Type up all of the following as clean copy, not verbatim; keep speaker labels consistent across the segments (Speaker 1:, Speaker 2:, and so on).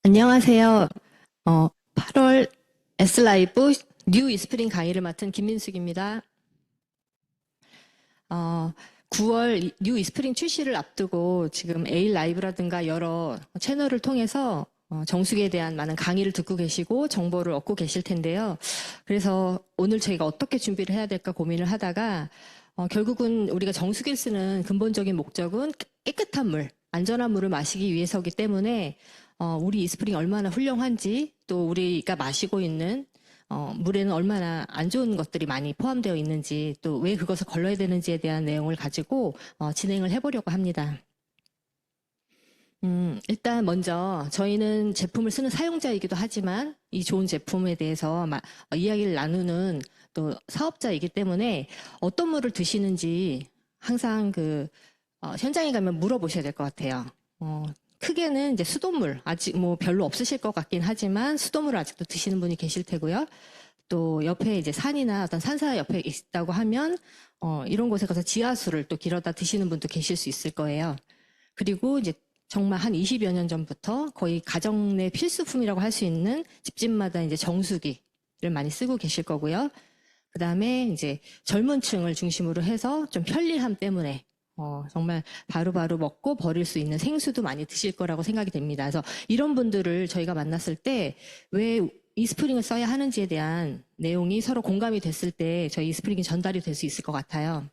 Speaker 1: 안녕하세요. 8월 S라이브 뉴 이스프링 강의를 맡은 김민숙입니다. 9월 뉴 이스프링 출시를 앞두고 지금 에일 라이브라든가 여러 채널을 통해서 정수기에 대한 많은 강의를 듣고 계시고 정보를 얻고 계실 텐데요. 그래서 오늘 저희가 어떻게 준비를 해야 될까 고민을 하다가 결국은 우리가 정수기를 쓰는 근본적인 목적은 깨끗한 물, 안전한 물을 마시기 위해서이기 때문에 우리 이스프링이 얼마나 훌륭한지 또 우리가 마시고 있는 물에는 얼마나 안 좋은 것들이 많이 포함되어 있는지 또 왜 그것을 걸러야 되는지에 대한 내용을 가지고 진행을 해보려고 합니다. 일단 먼저 저희는 제품을 쓰는 사용자이기도 하지만 이 좋은 제품에 대해서 이야기를 나누는 또 사업자이기 때문에 어떤 물을 드시는지 항상 현장에 가면 물어보셔야 될 것 같아요. 크게는 이제 수돗물, 아직 뭐 별로 없으실 것 같긴 하지만 수돗물을 아직도 드시는 분이 계실 테고요. 또 옆에 이제 산이나 어떤 산사 옆에 있다고 하면, 이런 곳에 가서 지하수를 또 길어다 드시는 분도 계실 수 있을 거예요. 그리고 이제 정말 한 20여 년 전부터 거의 가정 내 필수품이라고 할 수 있는 집집마다 이제 정수기를 많이 쓰고 계실 거고요. 그 다음에 이제 젊은 층을 중심으로 해서 좀 편리함 때문에 정말 바로바로 먹고 버릴 수 있는 생수도 많이 드실 거라고 생각이 됩니다. 그래서 이런 분들을 저희가 만났을 때 왜 이스프링을 써야 하는지에 대한 내용이 서로 공감이 됐을 때 저희 이스프링이 전달이 될 수 있을 것 같아요.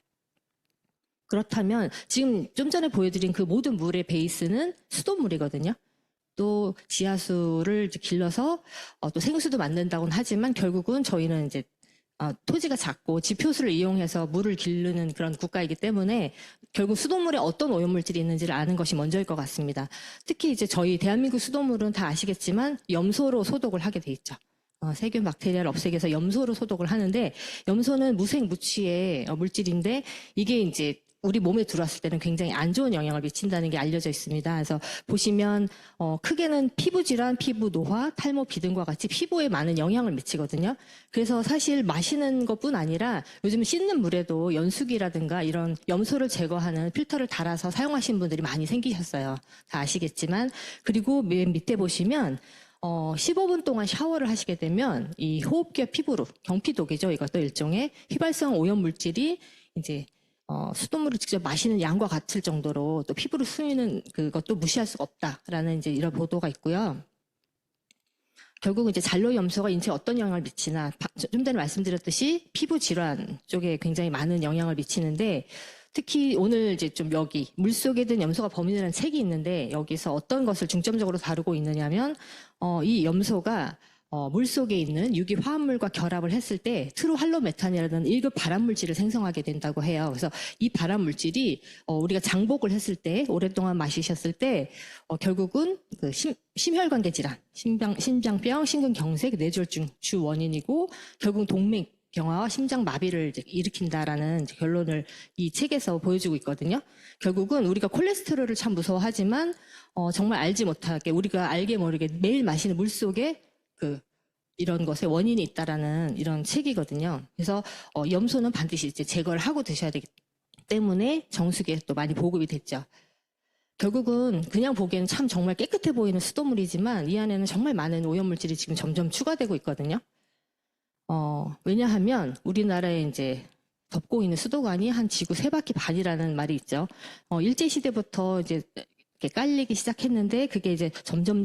Speaker 1: 그렇다면 지금 좀 전에 보여드린 그 모든 물의 베이스는 수돗물이거든요. 또 지하수를 길러서 또 생수도 만든다고는 하지만 결국은 저희는 이제 토지가 작고 지표수를 이용해서 물을 기르는 그런 국가이기 때문에 결국 수돗물에 어떤 오염물질이 있는지를 아는 것이 먼저일 것 같습니다. 특히 이제 저희 대한민국 수돗물은 다 아시겠지만 염소로 소독을 하게 돼 있죠. 세균 박테리아를 없애기 위해서 염소로 소독을 하는데 염소는 무색 무취의 물질인데 이게 이제 우리 몸에 들어왔을 때는 굉장히 안 좋은 영향을 미친다는 게 알려져 있습니다. 그래서 보시면 크게는 피부 질환, 피부 노화, 탈모, 비등과 같이 피부에 많은 영향을 미치거든요. 그래서 사실 마시는 것뿐 아니라 요즘 씻는 물에도 연수기라든가 이런 염소를 제거하는 필터를 달아서 사용하시는 분들이 많이 생기셨어요. 다 아시겠지만 그리고 맨 밑에 보시면 15분 동안 샤워를 하시게 되면 이 호흡기와 피부로 경피독이죠. 이것도 일종의 휘발성 오염 물질이 이제 수돗물을 직접 마시는 양과 같을 정도로 또 피부를 스미는 그것도 무시할 수가 없다라는 이제 이런 보도가 있고요. 결국 이제 잔류 염소가 인체에 어떤 영향을 미치나 좀 전에 말씀드렸듯이 피부 질환 쪽에 굉장히 많은 영향을 미치는데 특히 오늘 이제 좀 여기 물속에 든 염소가 범인이라는 책이 있는데 여기서 어떤 것을 중점적으로 다루고 있느냐면 이 염소가 물속에 있는 유기 화합물과 결합을 했을 때 트루할로메탄이라는 1급 발암물질을 생성하게 된다고 해요. 그래서 이 발암물질이 우리가 장복을 했을 때 오랫동안 마시셨을 때 결국은 심혈관계 질환, 심장병, 심근경색, 뇌졸중 주 원인이고 결국 동맥경화와 심장마비를 일으킨다라는 결론을 이 책에서 보여주고 있거든요. 결국은 우리가 콜레스테롤을 참 무서워하지만 정말 알지 못하게 우리가 알게 모르게 매일 마시는 물 속에 이런 것에 원인이 있다라는 이런 책이거든요. 그래서 염소는 반드시 이제 제거를 하고 드셔야 되기 때문에 정수기에 또 많이 보급이 됐죠. 결국은 그냥 보기에는 참 정말 깨끗해 보이는 수돗물이지만 이 안에는 정말 많은 오염물질이 지금 점점 추가되고 있거든요. 왜냐하면 우리나라에 이제 덮고 있는 수도관이 한 지구 3바퀴 반이라는 말이 있죠. 일제시대부터 이제 이렇게 깔리기 시작했는데 그게 이제 점점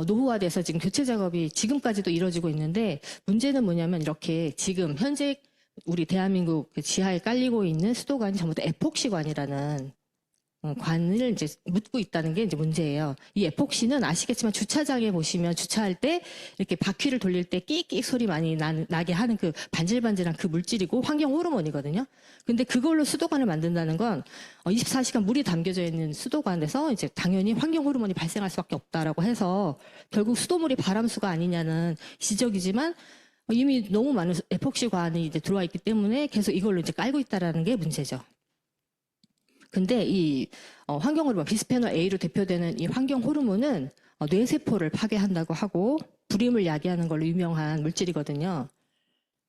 Speaker 1: 노후화돼서 지금 교체 작업이 지금까지도 이루어지고 있는데 문제는 뭐냐면 이렇게 지금 현재 우리 대한민국 지하에 깔리고 있는 수도관이 전부 다 에폭시관이라는 관을 이제 묻고 있다는 게 이제 문제예요. 이 에폭시는 아시겠지만 주차장에 보시면 주차할 때 이렇게 바퀴를 돌릴 때 끼익끼익 소리 많이 나게 하는 그 반질반질한 그 물질이고 환경 호르몬이거든요. 근데 그걸로 수도관을 만든다는 건 24시간 물이 담겨져 있는 수도관에서 이제 당연히 환경 호르몬이 발생할 수밖에 없다라고 해서 결국 수도물이 바람수가 아니냐는 지적이지만 이미 너무 많은 에폭시관이 이제 들어와 있기 때문에 계속 이걸로 이제 깔고 있다라는 게 문제죠. 근데 이 환경 호르몬, 비스페놀 A로 대표되는 이 환경 호르몬은 뇌세포를 파괴한다고 하고 불임을 야기하는 걸로 유명한 물질이거든요.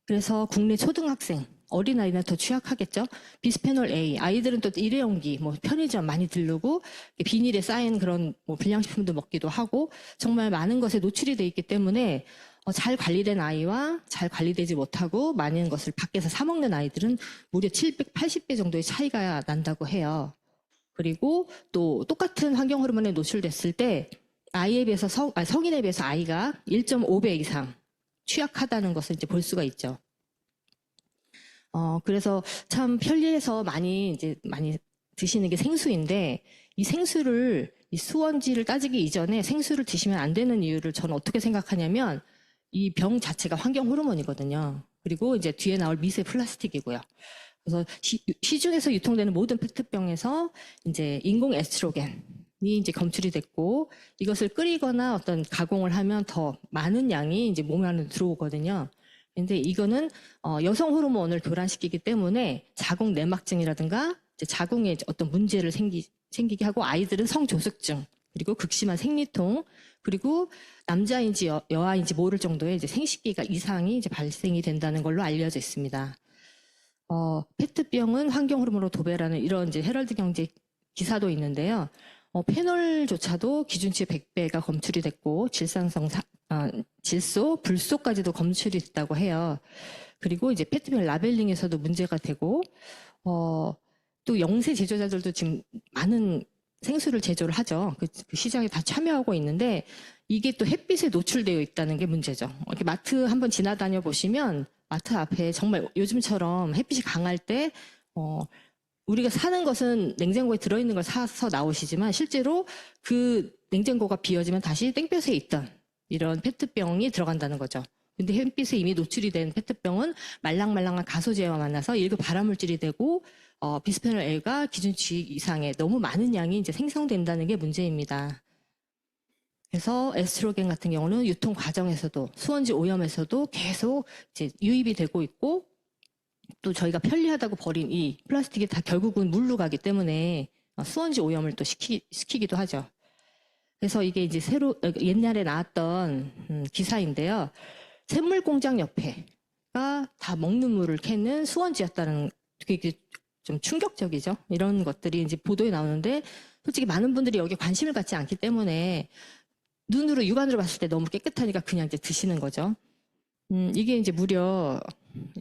Speaker 1: 그래서 국내 초등학생 어린아이는 더 취약하겠죠. 비스페놀 A, 아이들은 또 일회용기, 뭐 편의점 많이 들르고 비닐에 쌓인 그런 뭐 불량식품도 먹기도 하고 정말 많은 것에 노출이 돼 있기 때문에 잘 관리된 아이와 잘 관리되지 못하고 많은 것을 밖에서 사 먹는 아이들은 무려 780배 정도의 차이가 난다고 해요. 그리고 또 똑같은 환경 호르몬에 노출됐을 때 아이에 비해서 성인에 비해서 아이가 1.5배 이상 취약하다는 것을 이제 볼 수가 있죠. 그래서 참 편리해서 많이 드시는 게 생수인데 이 생수를 이 수원지를 따지기 이전에 생수를 드시면 안 되는 이유를 저는 어떻게 생각하냐면 이 병 자체가 환경 호르몬이거든요. 그리고 이제 뒤에 나올 미세 플라스틱이고요. 그래서 시중에서 유통되는 모든 페트병에서 이제 인공 에스트로겐이 이제 검출이 됐고 이것을 끓이거나 어떤 가공을 하면 더 많은 양이 이제 몸 안에 들어오거든요. 근데 이거는 여성 호르몬을 교란시키기 때문에 자궁 내막증이라든가 자궁에 어떤 문제를 생기게 하고 아이들은 성조숙증 그리고 극심한 생리통 그리고 남자인지 여아인지 모를 정도의 이제 생식기가 이상이 이제 발생이 된다는 걸로 알려져 있습니다. 페트병은 환경 호르몬으로 도배라는 이런 이제 헤럴드 경제 기사도 있는데요. 페놀조차도 기준치 100배가 검출이 됐고 질소, 불소까지도 검출이 됐다고 해요. 그리고 이제 페트병 라벨링에서도 문제가 되고 또 영세 제조자들도 지금 많은 생수를 제조를 하죠. 그 시장에 다 참여하고 있는데 이게 또 햇빛에 노출되어 있다는 게 문제죠. 이렇게 마트 한번 지나다녀 보시면 마트 앞에 정말 요즘처럼 햇빛이 강할 때 우리가 사는 것은 냉장고에 들어있는 걸 사서 나오시지만 실제로 그 냉장고가 비어지면 다시 땡볕에 있던 이런 페트병이 들어간다는 거죠. 근데 햇빛에 이미 노출이 된 페트병은 말랑말랑한 가소제와 만나서 1급 발암물질이 되고 비스페놀 A가 기준치 이상의 너무 많은 양이 이제 생성된다는 게 문제입니다. 그래서 에스트로겐 같은 경우는 유통 과정에서도 수원지 오염에서도 계속 이제 유입이 되고 있고 또 저희가 편리하다고 버린 이 플라스틱이 다 결국은 물로 가기 때문에 수원지 오염을 또 시키기도 하죠. 그래서 이게 이제 옛날에 나왔던 기사인데요. 샘물 공장 옆에가 다 먹는 물을 캐는 수원지였다는 되게 좀 충격적이죠. 이런 것들이 이제 보도에 나오는데 솔직히 많은 분들이 여기에 관심을 갖지 않기 때문에 눈으로 육안으로 봤을 때 너무 깨끗하니까 그냥 이제 드시는 거죠. 이게 이제 무려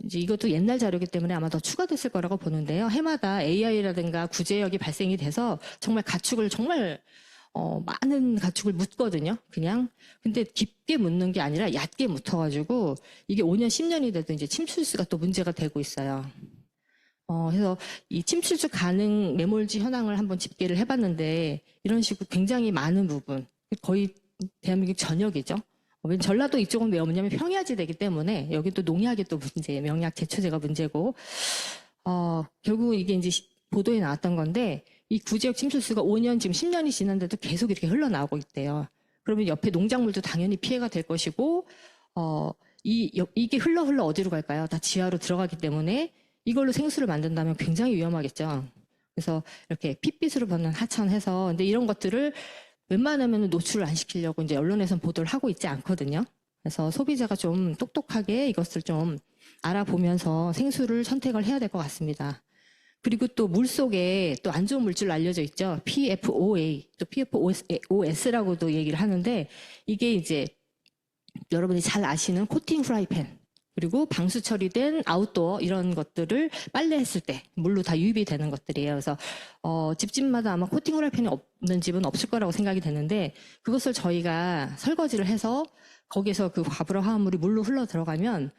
Speaker 1: 이제 이것도 옛날 자료이기 때문에 아마 더 추가됐을 거라고 보는데요. 해마다 AI라든가 구제역이 발생이 돼서 정말 가축을 정말 많은 가축을 묻거든요. 그냥. 근데 깊게 묻는 게 아니라 얕게 묻어가지고 이게 5년, 10년이 돼도 이제 침출수가 또 문제가 되고 있어요. 그래서 이 침출수 가능 매몰지 현황을 한번 집계를 해봤는데 이런 식으로 굉장히 많은 부분, 거의 대한민국 전역이죠. 전라도 이쪽은 왜 없냐면 평야지대이기 때문에 여기 또 농약이 또 문제, 명약 제초제가 문제고 결국 이게 이제 보도에 나왔던 건데 이 구지역 침출수가 5년 지금 10년이 지났는데도 계속 이렇게 흘러나오고 있대요. 그러면 옆에 농작물도 당연히 피해가 될 것이고 이게 흘러 어디로 갈까요? 다 지하로 들어가기 때문에 이걸로 생수를 만든다면 굉장히 위험하겠죠. 그래서 이렇게 핏빛으로 보는 하천해서 근데 이런 것들을 웬만하면 노출을 안 시키려고 이제 언론에서는 보도를 하고 있지 않거든요. 그래서 소비자가 좀 똑똑하게 이것을 좀 알아보면서 생수를 선택을 해야 될 것 같습니다. 그리고 또 물속에 또 안 좋은 물질로 알려져 있죠. PFOA, 또 PFOS라고도 얘기를 하는데 이게 이제 여러분이 잘 아시는 코팅 프라이팬 그리고 방수 처리된 아웃도어 이런 것들을 빨래했을 때 물로 다 유입이 되는 것들이에요. 그래서 집집마다 아마 코팅 프라이팬이 없는 집은 없을 거라고 생각이 되는데 그것을 저희가 설거지를 해서 거기서 그 과부하 화합물이 물로 흘러 들어가면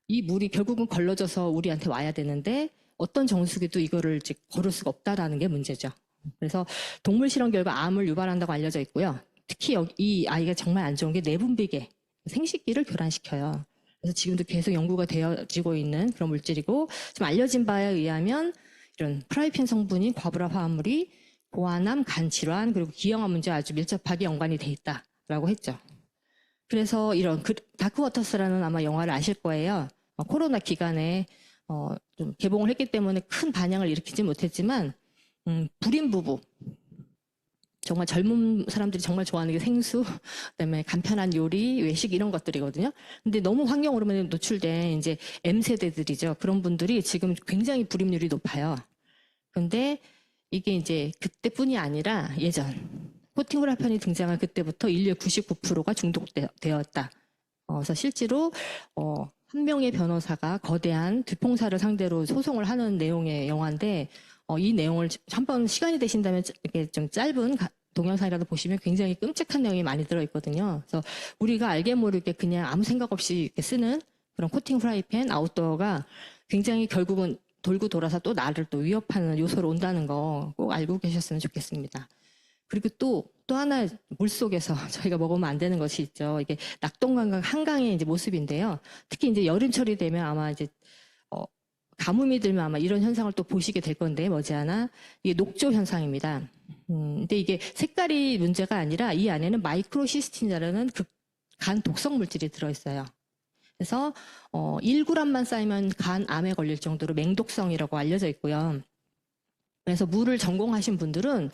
Speaker 1: 이 물이 결국은 걸러져서 우리한테 와야 되는데 어떤 정수기도 이거를 걸을 수가 없다라는 게 문제죠. 그래서 동물 실험 결과 암을 유발한다고 알려져 있고요. 특히 이 아이가 정말 안 좋은 게 내분비계, 생식기를 교란시켜요. 그래서 지금도 계속 연구가 되어지고 있는 그런 물질이고 지금 알려진 바에 의하면 이런 프라이팬 성분인 과부하 화합물이 고환암, 간 질환 그리고 기형아 문제와 아주 밀접하게 연관이 돼 있다라고 했죠. 그래서 이런 다크워터스라는 아마 영화를 아실 거예요. 코로나 기간에 좀 개봉을 했기 때문에 큰 반향을 일으키지 못했지만 불임 부부 정말 젊은 사람들이 정말 좋아하는 게 생수, 그다음에 간편한 요리, 외식 이런 것들이거든요. 근데 너무 환경 오염에 노출된 이제 M세대들이죠. 그런 분들이 지금 굉장히 불임률이 높아요. 그런데 이게 이제 그때뿐이 아니라 예전 코팅 후라판이 등장한 그때부터 인류의 99%가 중독되었다. 그래서 실제로 한 명의 변호사가 거대한 두통사를 상대로 소송을 하는 내용의 영화인데 이 내용을 한번 시간이 되신다면 이렇게 좀 짧은 동영상이라도 보시면 굉장히 끔찍한 내용이 많이 들어있거든요. 그래서 우리가 알게 모르게 그냥 아무 생각 없이 이렇게 쓰는 그런 코팅 프라이팬 아웃도어가 굉장히 결국은 돌고 돌아서 또 나를 또 위협하는 요소로 온다는 거 꼭 알고 계셨으면 좋겠습니다. 그리고 또 하나 물속에서 저희가 먹으면 안 되는 것이 있죠. 이게 낙동강과 한강의 이제 모습인데요. 특히 이제 여름철이 되면 아마 이제 가뭄이 들면 아마 이런 현상을 또 보시게 될 건데 머지않아 이게 녹조 현상입니다. 근데 이게 색깔이 문제가 아니라 이 안에는 마이크로시스틴이라는 간 독성 물질이 들어있어요. 그래서 1g만 쌓이면 간 암에 걸릴 정도로 맹독성이라고 알려져 있고요. 그래서 물을 전공하신 분들은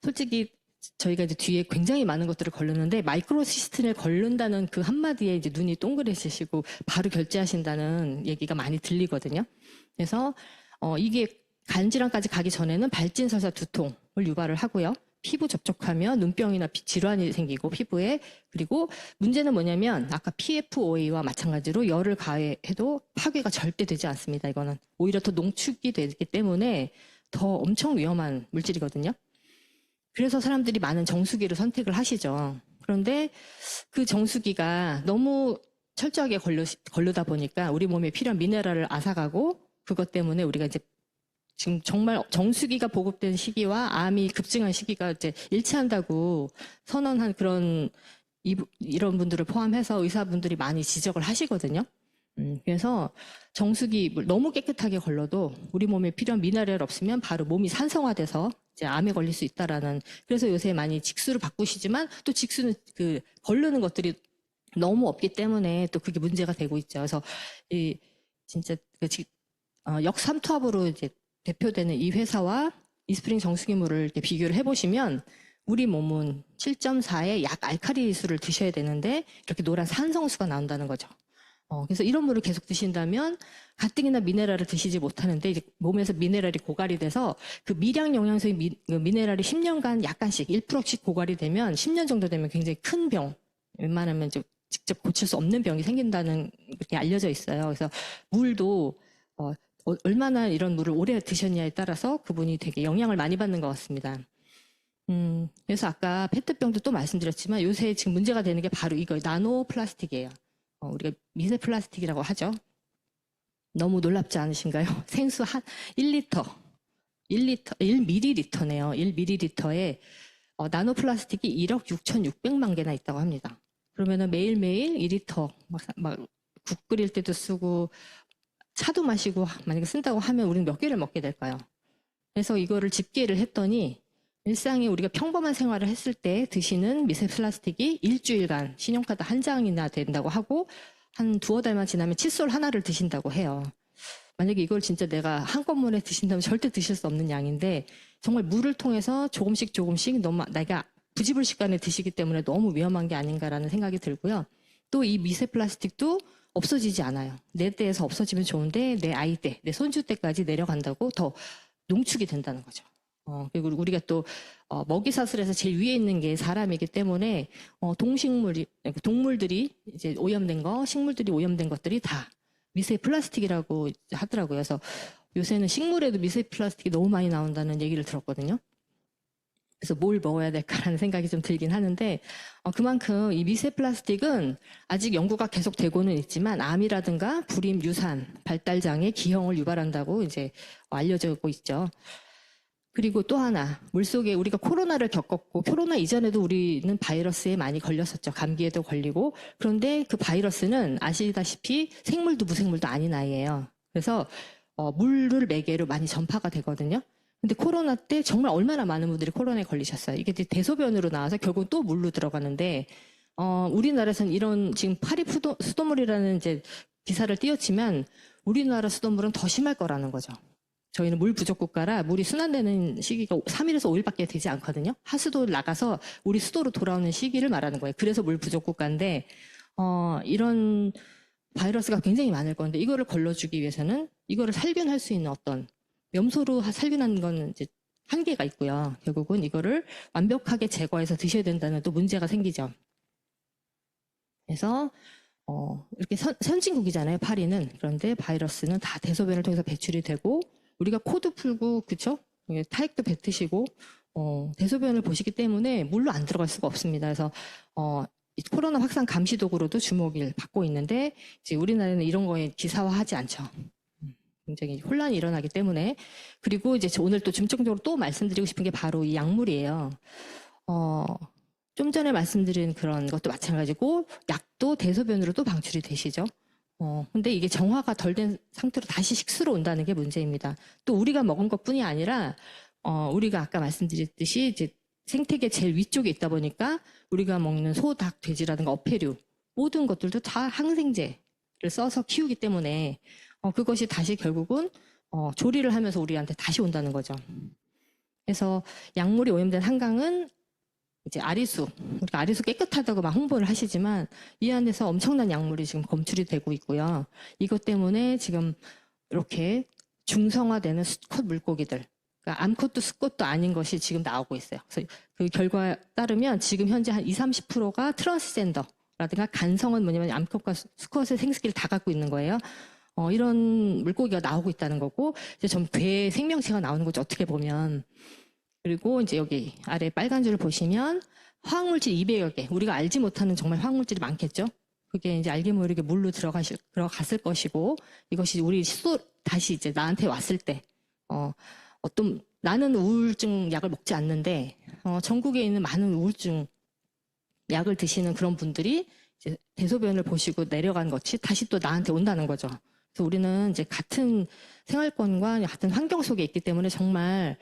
Speaker 1: 솔직히 저희가 이제 뒤에 굉장히 많은 것들을 걸르는데 마이크로시스틴을 걸른다는 그 한마디에 이제 눈이 동그래지시고 바로 결제하신다는 얘기가 많이 들리거든요. 그래서 이게 간질환까지 가기 전에는 발진설사 두통을 유발을 하고요. 피부 접촉하면 눈병이나 질환이 생기고 피부에 그리고 문제는 뭐냐면 아까 PFOA와 마찬가지로 열을 가해도 파괴가 절대 되지 않습니다. 이거는 오히려 더 농축이 되기 때문에 더 엄청 위험한 물질이거든요. 그래서 사람들이 많은 정수기를 선택을 하시죠. 그런데 그 정수기가 너무 철저하게 걸르다 보니까 우리 몸에 필요한 미네랄을 앗아가고 그것 때문에 우리가 이제 지금 정말 정수기가 보급된 시기와 암이 급증한 시기가 이제 일치한다고 선언한 그런 이런 분들을 포함해서 의사분들이 많이 지적을 하시거든요. 그래서 정수기 너무 깨끗하게 걸러도 우리 몸에 필요한 미네랄 없으면 바로 몸이 산성화돼서 이제 암에 걸릴 수 있다라는. 그래서 요새 많이 직수를 바꾸시지만 또 직수는 그 걸르는 것들이 너무 없기 때문에 또 그게 문제가 되고 있죠. 그래서 이 진짜 역삼투압으로 이제 대표되는 이 회사와 이스프링 정수기물을 이렇게 비교를 해보시면 우리 몸은 7.4의 약 알칼리수를 드셔야 되는데 이렇게 노란 산성수가 나온다는 거죠. 그래서 이런 물을 계속 드신다면 가뜩이나 미네랄을 드시지 못하는데 이제 몸에서 미네랄이 고갈이 돼서 그 미량 영양소의 미네랄이 10년간 약간씩 1%씩 고갈이 되면 10년 정도 되면 굉장히 큰 병, 웬만하면 이제 직접 고칠 수 없는 병이 생긴다는 그렇게 알려져 있어요. 그래서 물도 얼마나 이런 물을 오래 드셨냐에 따라서 그분이 되게 영향을 많이 받는 것 같습니다. 그래서 아까 페트병도 또 말씀드렸지만 요새 지금 문제가 되는 게 바로 이거 나노 플라스틱이에요. 우리가 미세 플라스틱이라고 하죠. 너무 놀랍지 않으신가요? 생수 한 1ml네요. 1ml에 나노 플라스틱이 1억 6,600만 개나 있다고 합니다. 그러면은 매일매일 2리터 막 국 끓일 때도 쓰고 차도 마시고 만약에 쓴다고 하면 우리는 몇 개를 먹게 될까요? 그래서 이거를 집계를 했더니 일상에 우리가 평범한 생활을 했을 때 드시는 미세 플라스틱이 일주일간 신용카드 한 장이나 된다고 하고 한 두어 달만 지나면 칫솔 하나를 드신다고 해요. 만약에 이걸 진짜 내가 한꺼번에 드신다면 절대 드실 수 없는 양인데 정말 물을 통해서 조금씩 너무 내가 부지불식간에 드시기 때문에 너무 위험한 게 아닌가라는 생각이 들고요. 또 이 미세 플라스틱도 없어지지 않아요. 내 때에서 없어지면 좋은데 내 아이 때, 내 손주 때까지 내려간다고 더 농축이 된다는 거죠. 그리고 우리가 또 먹이사슬에서 제일 위에 있는 게 사람이기 때문에 동물들이 이제 오염된 거, 식물들이 오염된 것들이 다 미세 플라스틱이라고 하더라고요. 그래서 요새는 식물에도 미세 플라스틱이 너무 많이 나온다는 얘기를 들었거든요. 그래서 뭘 먹어야 될까라는 생각이 좀 들긴 하는데 그만큼 이 미세 플라스틱은 아직 연구가 계속 되고는 있지만 암이라든가 불임, 유산, 발달장애, 기형을 유발한다고 이제 알려지고 있죠. 그리고 또 하나, 물속에 우리가 코로나를 겪었고 코로나 이전에도 우리는 바이러스에 많이 걸렸었죠. 감기에도 걸리고. 그런데 그 바이러스는 아시다시피 생물도 무생물도 아닌 아이예요. 그래서 물을 매개로 많이 전파가 되거든요. 근데 코로나 때 정말 얼마나 많은 분들이 코로나에 걸리셨어요. 이게 대소변으로 나와서 결국 또 물로 들어가는데 우리나라에서는 이런 지금 파리 수돗물이라는 이제 기사를 띄웠지만 우리나라 수돗물은 더 심할 거라는 거죠. 저희는 물 부족 국가라 물이 순환되는 시기가 3일에서 5일밖에 되지 않거든요. 하수도 나가서 우리 수도로 돌아오는 시기를 말하는 거예요. 그래서 물 부족 국가인데 이런 바이러스가 굉장히 많을 건데 이거를 걸러주기 위해서는 이거를 살균할 수 있는 어떤 염소로 살균하는 건 이제 한계가 있고요. 결국은 이거를 완벽하게 제거해서 드셔야 된다는 또 문제가 생기죠. 그래서 이렇게 선진국이잖아요, 파리는. 그런데 바이러스는 다 대소변을 통해서 배출이 되고 우리가 코도 풀고 그쵸? 타액도 뱉으시고 대소변을 보시기 때문에 물로 안 들어갈 수가 없습니다. 그래서 이 코로나 확산 감시 도구로도 주목을 받고 있는데 이제 우리나라는 이런 거에 기사화하지 않죠. 굉장히 혼란이 일어나기 때문에. 그리고 이제 오늘 또 중점적으로 또 말씀드리고 싶은 게 바로 이 약물이에요. 좀 전에 말씀드린 그런 것도 마찬가지고 약도 대소변으로 또 방출이 되시죠. 근데 이게 정화가 덜 된 상태로 다시 식수로 온다는 게 문제입니다. 또 우리가 먹은 것뿐이 아니라 우리가 아까 말씀드렸듯이 이제 생태계 제일 위쪽에 있다 보니까 우리가 먹는 소, 닭, 돼지라든가 어패류 모든 것들도 다 항생제를 써서 키우기 때문에 그것이 다시 결국은 조리를 하면서 우리한테 다시 온다는 거죠. 그래서 약물이 오염된 한강은 이제 아리수, 우리가 아리수 깨끗하다고 막 홍보를 하시지만 이 안에서 엄청난 약물이 지금 검출이 되고 있고요. 이것 때문에 지금 이렇게 중성화되는 수컷 물고기들, 그러니까 암컷도 수컷도 아닌 것이 지금 나오고 있어요. 그래서 그 결과에 따르면 지금 현재 한 20-30%가 트랜스젠더라든가 간성은 뭐냐면 암컷과 수컷의 생식기를 다 갖고 있는 거예요. 이런 물고기가 나오고 있다는 거고, 이제 좀 괴 생명체가 나오는 거죠, 어떻게 보면. 그리고 이제 여기 아래 빨간 줄을 보시면 화학물질 200여 개, 우리가 알지 못하는 정말 화학물질이 많겠죠. 그게 이제 알게 모르게 물로 들어갔을 것이고, 이것이 우리 수도 다시 이제 나한테 왔을 때, 나는 우울증 약을 먹지 않는데, 전국에 있는 많은 우울증 약을 드시는 그런 분들이 이제 대소변을 보시고 내려간 것이 다시 또 나한테 온다는 거죠. 그래서 우리는 이제 같은 생활권과 같은 환경 속에 있기 때문에 정말,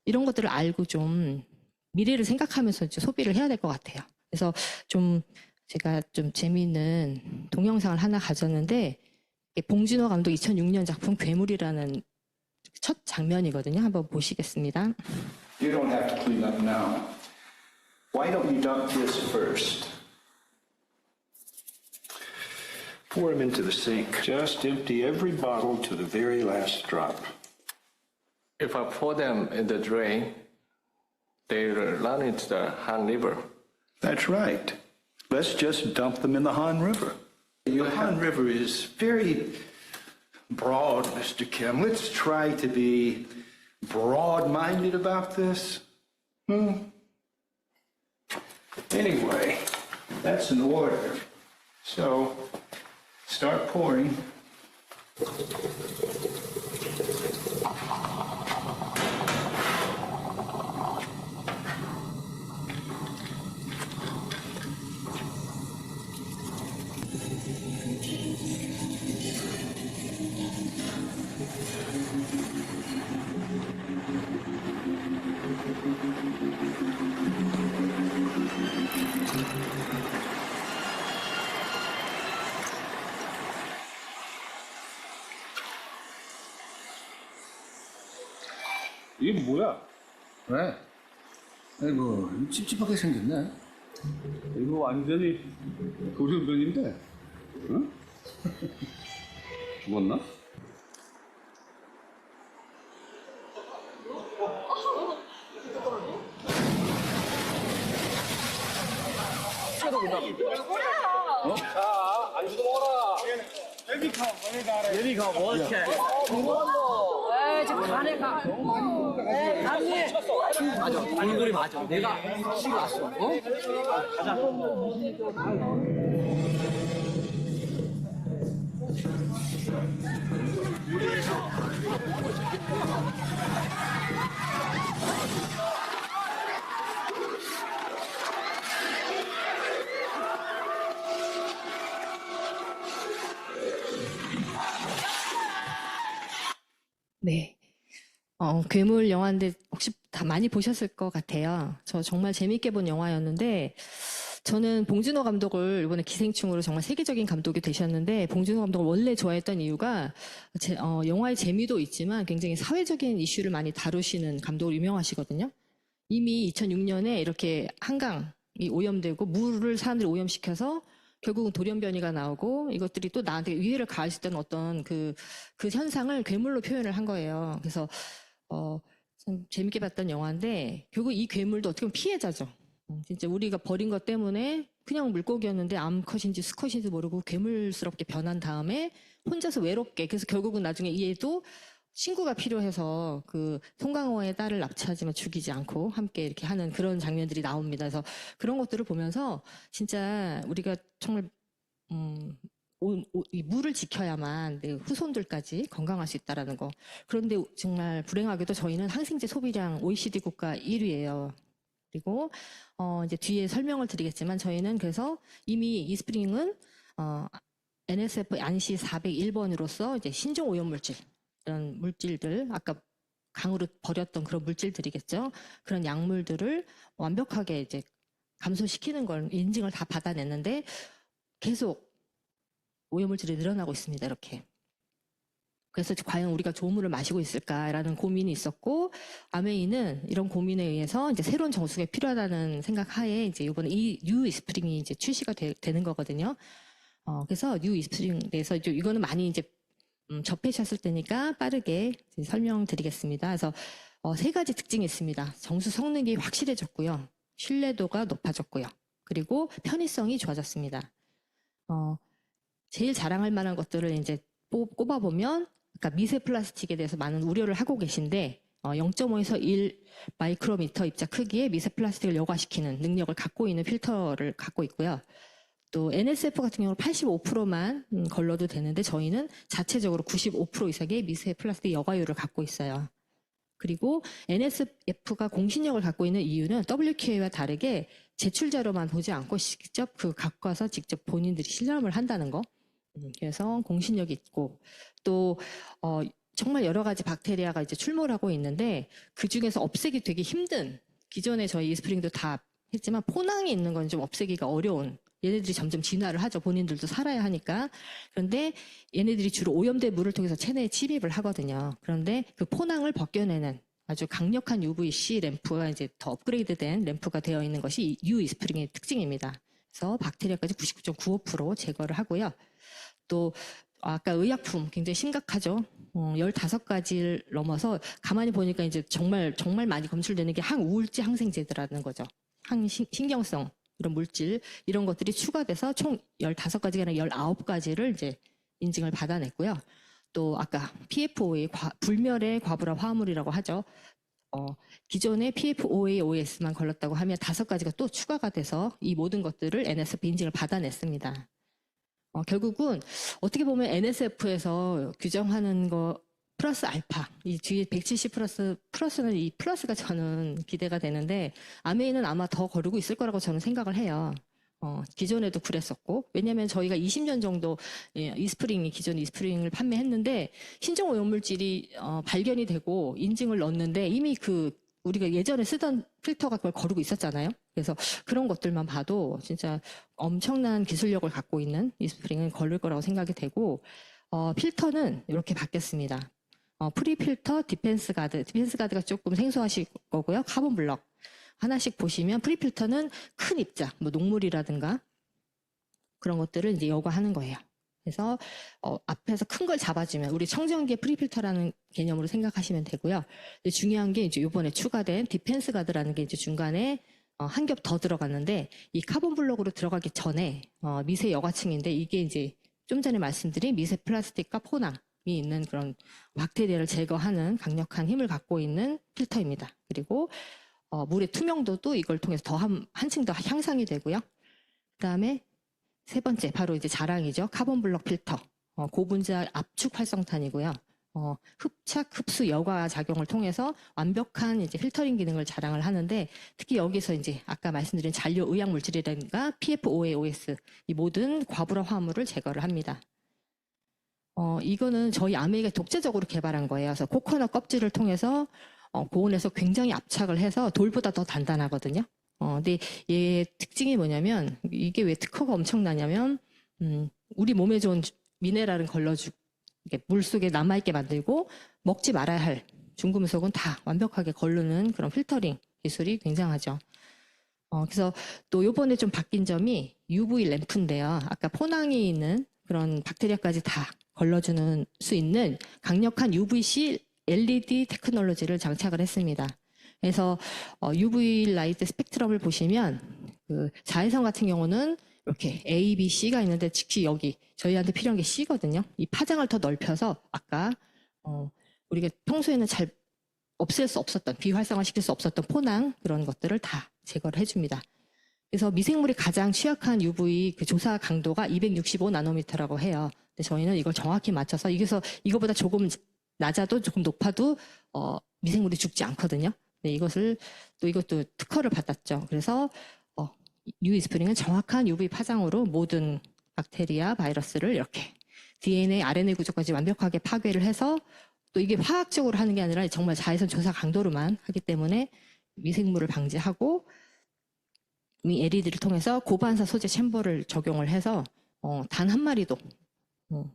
Speaker 1: 이런 것들을 알고 좀 미래를 생각하면서 이제 소비를 해야 될 것 같아요. 그래서 좀 제가 좀 재미있는 동영상을 하나 가졌는데 봉준호 감독 2006년 작품 괴물이라는 첫 장면이거든요. 한번 보시겠습니다.
Speaker 2: You don't have to clean up now. Why don't you dump this first? Pour them into the sink. Just empty every bottle to the very last drop.
Speaker 3: If I pour them in the drain, they run into the Han River.
Speaker 2: That's right. Let's just dump them in the Han River. The Han River is very broad, Mr. Kim. Let's try to be broad-minded about this. Anyway, that's an order. So, start pouring.
Speaker 4: 이게 뭐야? 왜? 아이고, 찝찝하게 생겼네. 이거 완전히 돌연변인데? 응? 죽었나?
Speaker 5: 지금 간에 가. 간이 맞아. 얼굴이 맞아. 내가 치고 왔어. 가자.
Speaker 1: 네. 괴물 영화인데 혹시 다 많이 보셨을 것 같아요. 저 정말 재밌게 본 영화였는데 저는 봉준호 감독을 이번에 기생충으로 정말 세계적인 감독이 되셨는데 봉준호 감독을 원래 좋아했던 이유가 영화의 재미도 있지만 굉장히 사회적인 이슈를 많이 다루시는 감독으로 유명하시거든요. 이미 2006년에 이렇게 한강이 오염되고 물을 사람들이 오염시켜서 결국은 돌연변이가 나오고 이것들이 또 나한테 위해를 가할 수 있다는 어떤 그 현상을 괴물로 표현을 한 거예요. 그래서 참 재밌게 봤던 영화인데 결국 이 괴물도 어떻게 보면 피해자죠. 진짜 우리가 버린 것 때문에 그냥 물고기였는데 암컷인지 수컷인지 모르고 괴물스럽게 변한 다음에 혼자서 외롭게 그래서 결국은 나중에 이 애도 친구가 필요해서 그 송강호의 딸을 납치하지만 죽이지 않고 함께 이렇게 하는 그런 장면들이 나옵니다. 그래서 그런 것들을 보면서 진짜 우리가 정말 이 물을 지켜야만 내 후손들까지 건강할 수 있다라는 거. 그런데 정말 불행하게도 저희는 항생제 소비량 OECD 국가 1위예요. 그리고 이제 뒤에 설명을 드리겠지만 저희는 그래서 이미 이스프링은 NSF 안시 401번으로서 이제 신종 오염물질 이런 물질들 아까 강으로 버렸던 그런 물질들이겠죠. 그런 약물들을 완벽하게 이제 감소시키는 걸 인증을 다 받아냈는데 계속 오염물질이 늘어나고 있습니다. 이렇게. 그래서 과연 우리가 좋은 물을 마시고 있을까라는 고민이 있었고 아메이는 이런 고민에 의해서 이제 새로운 정수가 필요하다는 생각하에 이제 이번에 이 뉴 이스프링이 이제 출시가 되는 거거든요. 그래서 뉴 이스프링에 대해서 이제 이거는 많이 이제 접해셨을 테니까 빠르게 설명드리겠습니다. 그래서 세 가지 특징이 있습니다. 정수 성능이 확실해졌고요, 신뢰도가 높아졌고요, 그리고 편의성이 좋아졌습니다. 제일 자랑할 만한 것들을 이제 꼽아보면, 그러니까 미세 플라스틱에 대해서 많은 우려를 하고 계신데 0.5에서 1 마이크로미터 입자 크기의 미세 플라스틱을 여과시키는 능력을 갖고 있는 필터를 갖고 있고요. 또 NSF 같은 경우는 85%만 걸러도 되는데 저희는 자체적으로 95% 이상의 미세 플라스틱 여과율을 갖고 있어요. 그리고 NSF가 공신력을 갖고 있는 이유는 WQA와 다르게 제출 자료만 보지 않고 직접 갖고 와서 직접 본인들이 실험을 한다는 거. 그래서 공신력이 있고 또 정말 여러 가지 박테리아가 이제 출몰 하고 있는데 그 중에서 없애기 되게 힘든, 기존에 저희 이스프링도 다 했지만 포낭이 있는 건 좀 없애기가 어려운, 얘네들이 점점 진화를 하죠. 본인들도 살아야 하니까. 그런데 얘네들이 주로 오염된 물을 통해서 체내에 침입을 하거든요. 그런데 그 포낭을 벗겨내는 아주 강력한 UVC 램프가 이제 더 업그레이드된 램프가 되어 있는 것이 U 이스프링의 특징입니다. 그래서 박테리아까지 99.95% 제거를 하고요. 또 아까 의약품 굉장히 심각하죠. 15가지를 넘어서 가만히 보니까 이제 정말 많이 검출되는 게 항우울제 항생제들라는 거죠. 항신경성 이런 물질 이런 것들이 추가돼서 총 15가지가 아니라 19가지를 이제 인증을 받아냈고요. 또 아까 PFOA 불멸의 과부라 화합물이라고 하죠. 기존에 PFOA, OS만 걸렸다고 하면 5가지가 또 추가가 돼서 이 모든 것들을 NSF 인증을 받아냈습니다. 결국은 어떻게 보면 NSF에서 규정하는 거 플러스 알파, 이 뒤에 170 플러스는 이 플러스가 저는 기대가 되는데 아메이는 아마 더 거르고 있을 거라고 저는 생각을 해요. 기존에도 그랬었고, 왜냐하면 저희가 20년 정도 기존 이스프링을 판매했는데 신종 오염물질이 발견이 되고 인증을 넣었는데 이미 우리가 예전에 쓰던 필터가 그걸 거르고 있었잖아요. 그래서 그런 것들만 봐도 진짜 엄청난 기술력을 갖고 있는 이스프링은 걸릴 거라고 생각이 되고, 필터는 이렇게 바뀌었습니다. 프리필터, 디펜스 가드가 조금 생소하실 거고요. 카본 블럭. 하나씩 보시면 프리필터는 큰 입자, 뭐 녹물이라든가 그런 것들을 이제 여과하는 거예요. 그래서 앞에서 큰 걸 잡아주면 우리 청정기의 프리필터라는 개념으로 생각하시면 되고요. 중요한 게 이제 이번에 추가된 디펜스 가드라는 게 이제 중간에 한 겹 더 들어갔는데 이 카본 블록으로 들어가기 전에 미세 여과층인데 이게 이제 좀 전에 말씀드린 미세 플라스틱과 포낭이 있는 그런 박테리아를 제거하는 강력한 힘을 갖고 있는 필터입니다. 그리고 물의 투명도도 이걸 통해서 더 한층 더 향상이 되고요. 그다음에 세 번째 바로 이제 자랑이죠. 카본 블럭 필터. 고분자 압축 활성탄이고요. 흡착, 흡수, 여과 작용을 통해서 완벽한 이제 필터링 기능을 자랑을 하는데 특히 여기서 이제 아까 말씀드린 잔류 의약 물질이라든가 PFOA, OS 이 모든 과부라 화합물을 제거를 합니다. 이거는 저희 아메이가 독자적으로 개발한 거예요. 그래서 코코넛 껍질을 통해서 고온에서 굉장히 압착을 해서 돌보다 더 단단하거든요. 근데 얘 특징이 뭐냐면 이게 왜 특허가 엄청나냐면 우리 몸에 좋은 미네랄은 걸러주고 이게 물 속에 남아있게 만들고 먹지 말아야 할 중금속은 다 완벽하게 걸르는 그런 필터링 기술이 굉장하죠. 그래서 또 요번에 좀 바뀐 점이 UV 램프인데요. 아까 포낭이 있는 그런 박테리아까지 다 걸러주는 수 있는 강력한 UVC LED 테크놀로지를 장착을 했습니다. 그래서 UV 라이트 스펙트럼을 보시면 그 자외선 같은 경우는 이렇게 A, B, C가 있는데 특히 여기 저희한테 필요한 게 C거든요. 이 파장을 더 넓혀서 아까 우리가 평소에는 잘 없앨 수 없었던 비활성화 시킬 수 없었던 포낭 그런 것들을 다 제거를 해줍니다. 그래서 미생물이 가장 취약한 UV 그 조사 강도가 265 나노미터라고 해요. 근데 저희는 이걸 정확히 맞춰서 이거보다 조금 낮아도 조금 높아도 미생물이 죽지 않거든요. 네, 이것도 특허를 받았죠. 그래서 UV 스프링은 정확한 UV 파장으로 모든 박테리아, 바이러스를 이렇게 DNA, RNA 구조까지 완벽하게 파괴를 해서 또 이게 화학적으로 하는 게 아니라 정말 자외선 조사 강도로만 하기 때문에 미생물을 방지하고 이 LED를 통해서 고반사 소재 챔버를 적용을 해서 단 한 마리도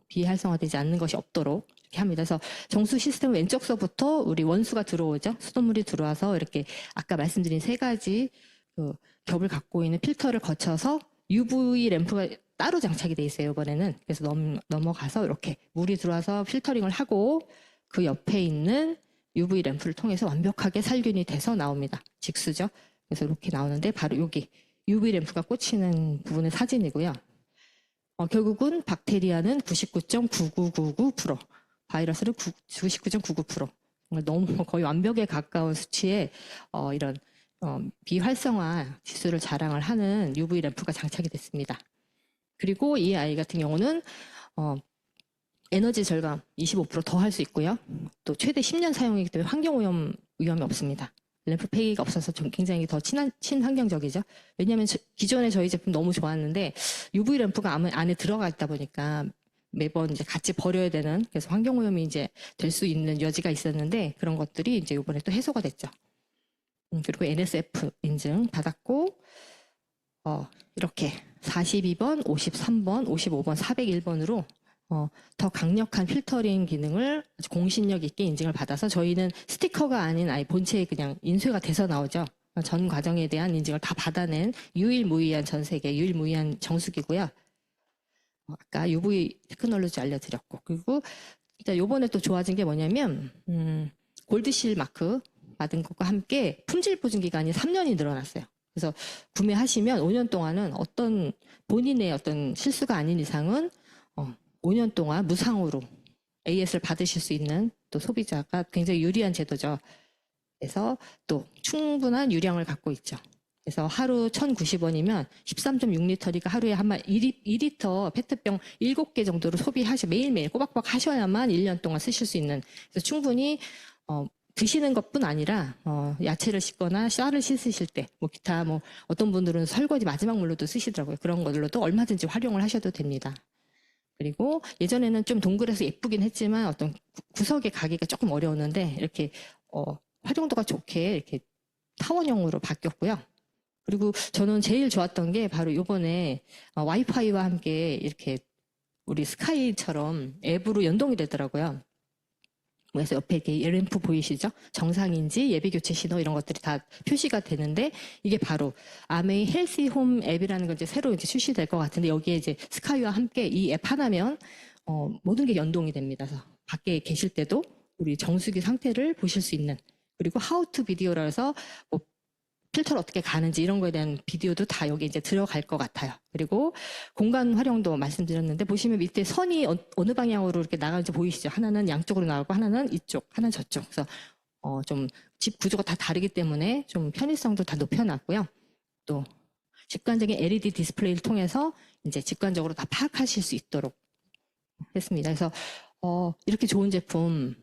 Speaker 1: 비활성화되지 않는 것이 없도록 이렇게 합니다. 그래서 정수 시스템 왼쪽서부터 우리 원수가 들어오죠. 수돗물이 들어와서 이렇게 아까 말씀드린 세 가지 그 겹을 갖고 있는 필터를 거쳐서 UV 램프가 따로 장착이 돼 있어요. 이번에는. 그래서 넘어가서 이렇게 물이 들어와서 필터링을 하고 그 옆에 있는 UV 램프를 통해서 완벽하게 살균이 돼서 나옵니다. 직수죠. 그래서 이렇게 나오는데 바로 여기 UV 램프가 꽂히는 부분의 사진이고요. 결국은 박테리아는 99.9999%, 바이러스는 99.99%. 너무 거의 완벽에 가까운 수치에 이런 비활성화 지수를 자랑을 하는 UV 램프가 장착이 됐습니다. 그리고 이 아이 같은 경우는 에너지 절감 25% 더 할 수 있고요. 또 최대 10년 사용이기 때문에 위험이 없습니다. 램프 폐기가 없어서 좀 굉장히 더 친환경적이죠. 왜냐하면 기존에 저희 제품 너무 좋았는데 UV 램프가 안에 들어가 있다 보니까 매번 이제 같이 버려야 되는 그래서 환경오염이 이제 될 수 있는 여지가 있었는데 그런 것들이 이제 이번에 또 해소가 됐죠. 그리고 NSF 인증 받았고 이렇게 42번, 53번, 55번, 401번으로 더 강력한 필터링 기능을 아주 공신력 있게 인증을 받아서 저희는 스티커가 아닌 아예 본체에 그냥 인쇄가 돼서 나오죠. 전 과정에 대한 인증을 다 받아낸 유일무이한 전 세계 유일무이한 정수기고요. 아까 UV 테크놀로지 알려드렸고 그리고 일단 요번에 또 좋아진 게 뭐냐면 골드실 마크 받은 것과 함께 품질 보증 기간이 3년이 늘어났어요. 그래서 구매하시면 5년 동안은 어떤 본인의 어떤 실수가 아닌 이상은 5년 동안 무상으로 AS를 받으실 수 있는 또 소비자가 굉장히 유리한 제도죠. 그래서 또 충분한 유량을 갖고 있죠. 그래서 하루 1,090원이면 13.6리터니까 하루에 한 번 2리터 페트병 7개 정도를 매일매일 꼬박꼬박 하셔야만 1년 동안 쓰실 수 있는 그래서 충분히 드시는 것뿐 아니라 야채를 씻거나 쌀을 씻으실 때 뭐 기타 뭐 어떤 분들은 설거지 마지막 물로도 쓰시더라고요. 그런 것들로도 얼마든지 활용을 하셔도 됩니다. 그리고 예전에는 좀 동그래서 예쁘긴 했지만 어떤 구석에 가기가 조금 어려웠는데 이렇게 활용도가 좋게 이렇게 타원형으로 바뀌었고요. 그리고 저는 제일 좋았던 게 바로 이번에 와이파이와 함께 이렇게 우리 스카이처럼 앱으로 연동이 되더라고요. 그래서 옆에 이렇게 램프 보이시죠? 정상인지 예비교체 신호 이런 것들이 다 표시가 되는데 이게 바로 아메이 헬시 홈 앱이라는 걸 이제 새로 이제 출시될 것 같은데 여기에 이제 스카이와 함께 이 앱 하나면 모든 게 연동이 됩니다. 그래서 밖에 계실 때도 우리 정수기 상태를 보실 수 있는 그리고 하우 투 비디오라 해서 뭐 필터를 어떻게 가는지 이런 거에 대한 비디오도 다 여기 이제 들어갈 것 같아요. 그리고 공간 활용도 말씀드렸는데 보시면 밑에 선이 어느 방향으로 이렇게 나가는지 보이시죠? 하나는 양쪽으로 나가고 하나는 이쪽, 하나는 저쪽. 그래서 좀 집 구조가 다 다르기 때문에 좀 편의성도 다 높여놨고요. 또 직관적인 LED 디스플레이를 통해서 이제 직관적으로 다 파악하실 수 있도록 했습니다. 그래서 이렇게 좋은 제품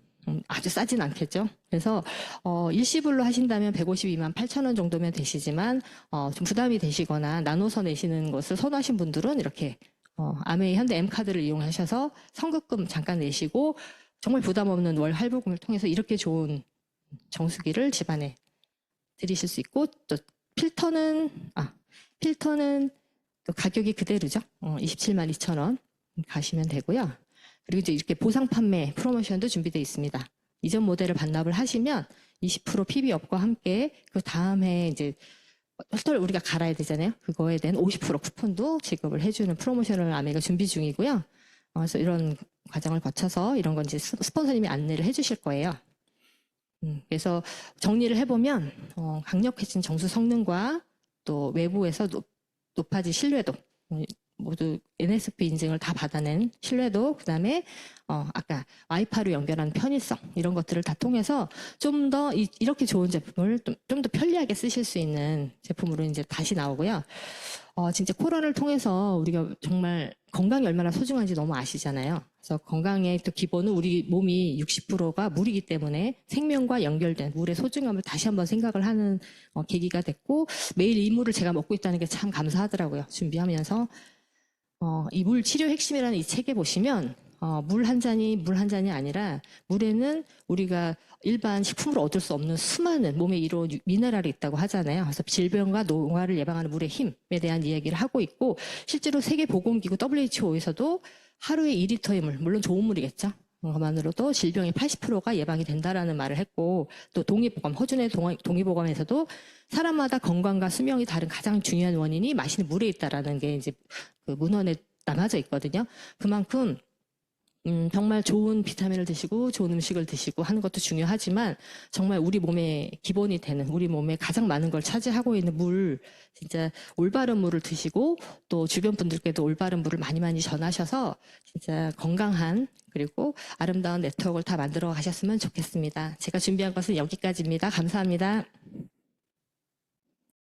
Speaker 1: 아주 싸진 않겠죠. 그래서 일시불로 하신다면 152만 8천 원 정도면 되시지만 좀 부담이 되시거나 나눠서 내시는 것을 선호하신 분들은 이렇게 아메이 현대 M카드를 이용하셔서 선급금 잠깐 내시고 정말 부담 없는 월 할부금을 통해서 이렇게 좋은 정수기를 집안에 들이실 수 있고 또 필터는 또 가격이 그대로죠. 27만 2천 원 가시면 되고요. 그리고 이제 이렇게 보상 판매 프로모션도 준비되어 있습니다. 이전 모델을 반납을 하시면 20% PB업과 함께 그 다음 해 이제 털 우리가 갈아야 되잖아요. 그거에 대한 50% 쿠폰도 지급을 해주는 프로모션을 아메가 준비 중이고요. 그래서 이런 과정을 거쳐서 이런 건 이제 스폰서님이 안내를 해주실 거예요. 그래서 정리를 해보면 강력해진 정수 성능과 또 외부에서 높아진 신뢰도, 모두 NSP 인증을 다 받아낸 신뢰도, 그다음에 아까 와이파이로 연결하는 편의성, 이런 것들을 다 통해서 좀 더 이렇게 좋은 제품을 좀 더 편리하게 쓰실 수 있는 제품으로 이제 다시 나오고요. 진짜 코로나를 통해서 우리가 정말 건강이 얼마나 소중한지 너무 아시잖아요. 그래서 건강의 또 기본은 우리 몸이 60%가 물이기 때문에 생명과 연결된 물의 소중함을 다시 한번 생각을 하는 계기가 됐고, 매일 이 물을 제가 먹고 있다는 게 참 감사하더라고요. 준비하면서. 이 물 치료 핵심이라는 이 책에 보시면 물 한 잔이 아니라 물에는 우리가 일반 식품으로 얻을 수 없는 수많은 몸에 이로운 미네랄이 있다고 하잖아요. 그래서 질병과 노화를 예방하는 물의 힘에 대한 이야기를 하고 있고, 실제로 세계보건기구 WHO에서도 하루에 2리터의 물, 물론 좋은 물이겠죠. 그것만으로도 질병의 80%가 예방이 된다라는 말을 했고, 또 동의보감, 허준의 동의보감에서도 사람마다 건강과 수명이 다른 가장 중요한 원인이 마시는 물에 있다라는 게 이제 그 문헌에 남아져 있거든요. 그만큼 정말 좋은 비타민을 드시고 좋은 음식을 드시고 하는 것도 중요하지만, 정말 우리 몸의 기본이 되는, 우리 몸에 가장 많은 걸 차지하고 있는 물, 진짜 올바른 물을 드시고 또 주변 분들께도 올바른 물을 많이 전하셔서 진짜 건강한 그리고 아름다운 네트워크를 다 만들어 가셨으면 좋겠습니다. 제가 준비한 것은 여기까지입니다. 감사합니다.